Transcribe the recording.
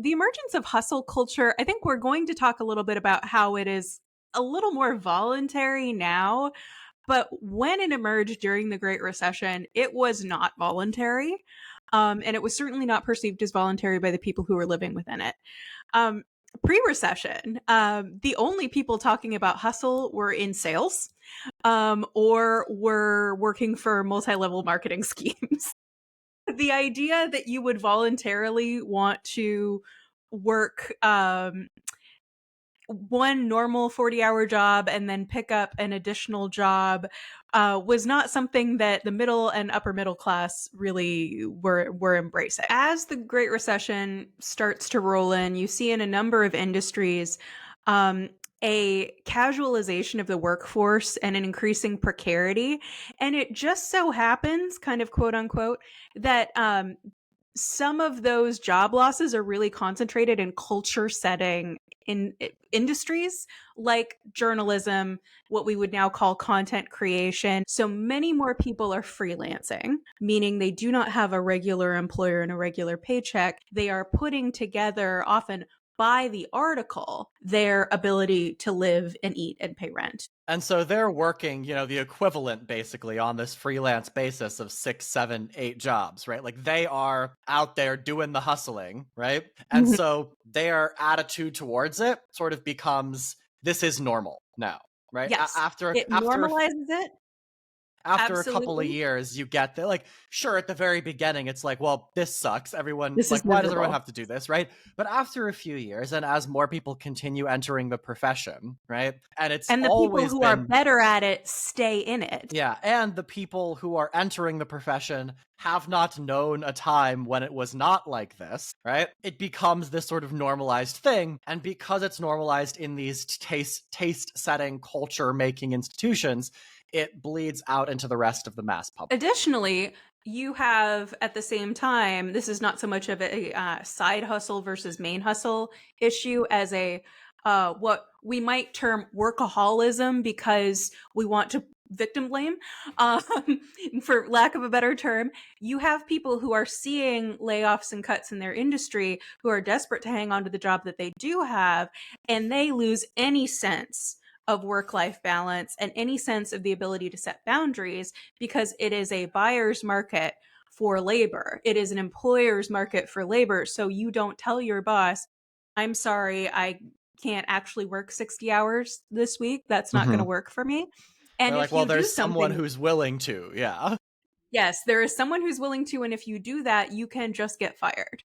the emergence of hustle culture, I think we're going to talk a little bit about how it is a little more voluntary now. But when it emerged during the Great Recession, it was not voluntary. And it was certainly not perceived as voluntary by the people who were living within it. Um, Pre-recession, the only people talking about hustle were in sales, or were working for multi-level marketing schemes. The idea that you would voluntarily want to work one normal 40-hour job and then pick up an additional job was not something that the middle and upper middle class really were embracing. As the Great Recession starts to roll in, you see in a number of industries a casualization of the workforce and an increasing precarity. And it just so happens, kind of quote unquote, that some of those job losses are really concentrated in culture setting in industries like journalism, what we would now call content creation. So many more people are freelancing, meaning they do not have a regular employer and a regular paycheck. They are putting together, often by the article, their ability to live and eat and pay rent. And so they're working, the equivalent basically on this freelance basis of 6, 7, 8 jobs, right? Like they are out there doing the hustling, right? And Mhm. so their attitude towards it sort of becomes, this is normal now, right? Yes, it normalizes it. After a couple of Absolutely. years, you get there. Like, sure, at the very beginning, it's like, well, this sucks. Everyone, This is like, why does everyone miserable. have to do this, right? But after a few years, and as more people continue entering the profession, right? And it's And the people always who are been, better at it stay in it. yeah, and the people who are entering the profession have not known a time when it was not like this, right? It becomes this sort of normalized thing. And because it's normalized in these taste setting, culture making institutions, it bleeds out into the rest of the mass public. Additionally, you have at the same time, this is not so much of a side hustle versus main hustle issue as a what we might term workaholism, because we want to victim blame, um, for lack of a better term. You have people who are seeing layoffs and cuts in their industry who are desperate to hang on to the job that they do have, and they lose any sense of work-life balance and any sense of the ability to set boundaries, because it is a buyer's market for labor. It is an employer's market for labor. So you don't tell your boss, I'm sorry, I can't actually work 60 hours this week. That's not going to Mhm. work for me. And They're like, if well, you do there's someone something, who's willing to. Yeah. yes, there is someone who's willing to. And if you do that, you can just get fired.